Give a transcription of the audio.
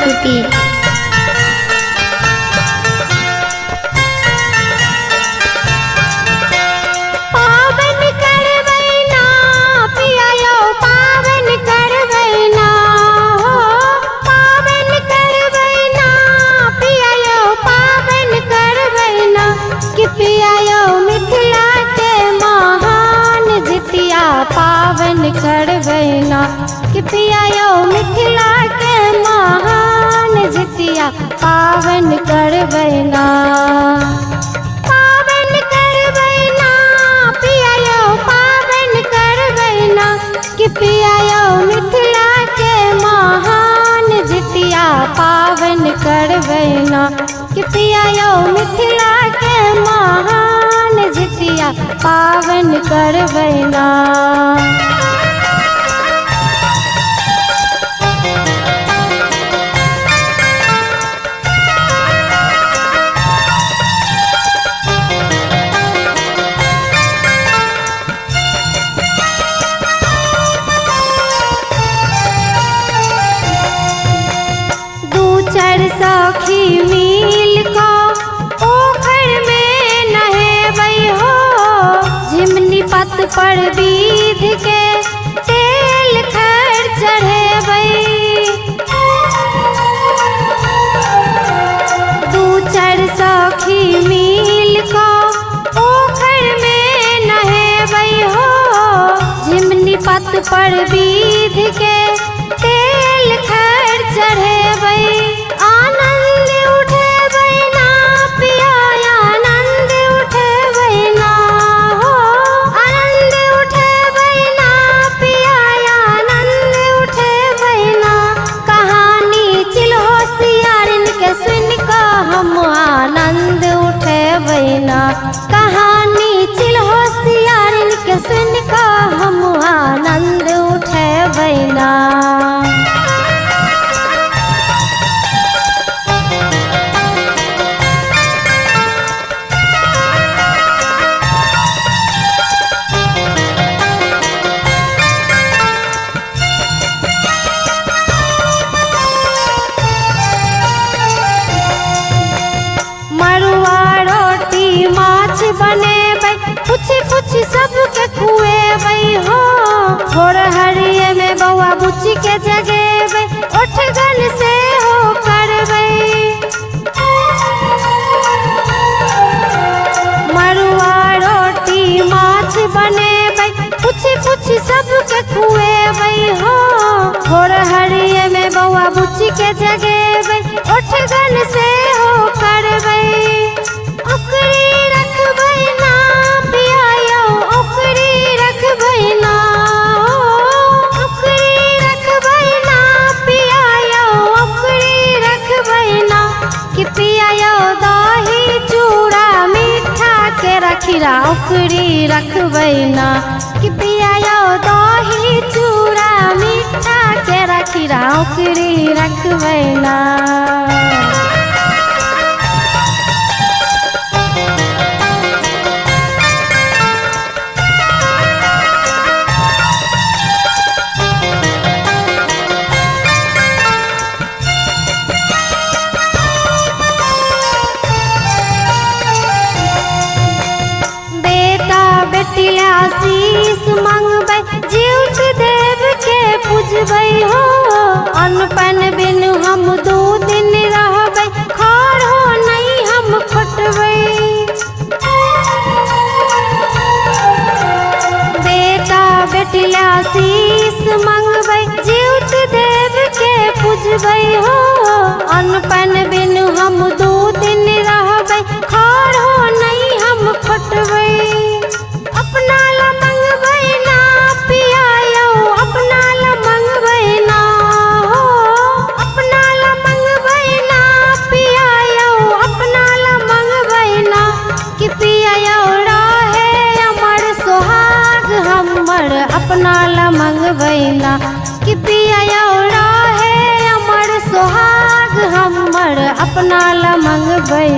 टूटी। पावन करवैना पिया यो पावन करवैना हो, पावन करवैना पिया यो पावन करवैना कि पिया यो मिथिला के महान जितिया पावन करवैना कि पिया यो मिथिला के महान जितिया पावन करवैना। पावन करवैना पिया यो पावन करवैना कि पिया यो मिथिला के महान जितिया पावन करवैना कि पिया यो मिथिला के महान जितिया पावन करवैना। सखी मिल को पोखर में नहेबै हो, झिमनी पत पर बीध के तेल खर चढ़ेबै। दू चार सखी मिल को पोखर में नहेबै हो, झिमनी पत पर बीध के तेल खर चढ़ेबै। आनंद उठेबै ना पिया आनंद उठेबै ना हो, आनंद उठेबै ना पिया आनंद उठेबै ना। कहानी चिल्होसियारिन के सुन के हम आनंद उठेबै ना, कहानी चिल्होसियारिन के सुन के हम आनंद उठेबै ना। बनेबै पूछी पूछी सबके खुएबै हो, भोर हरिये में बौआ बुच्ची के जगेबै, ओठगन से हो करबै। मरुआ रोटी माछ बनेबै पूछी पूछी सबके खुएबै हो, भोर हरिये में बौआ बुच्ची के जगेबै, ओठगन से हो करबै। ओकरी रखबै ना पिया यो ओकरी रखबै ना हो, ओकरी रखबै ना पिया यो ओकरी रखबै ना कि पिया यो दही चूड़ा मीठा के रखिरा ओकरी रखबै ना कि पिया यो दही चूड़ा मीठा के रखिरा ओकरी रखबै ना। आशीष मंगबै जीवत देव के पूजबै हो, अनपन बिन हम 2 दिन रहबै, खार हो नहीं हम खोटबै। बेटा बेटी आशीष मंगबै जीवत देव के पूजबै हो, अनपन बिन हम 2 दिन रहबै, खार हो नहीं हम खोटबै। अपना ला मंगबै ना पिया यो अपना ला मंगबै ना हो, अपना ला मंगबै ना पिया यो अपना ला मंगबै ना कि पिया यो रहे अमर सोहाग हमर अपना ला मंगबै ना कि पिया यो रहे अमर सोहाग हमर अपना ला मंगबै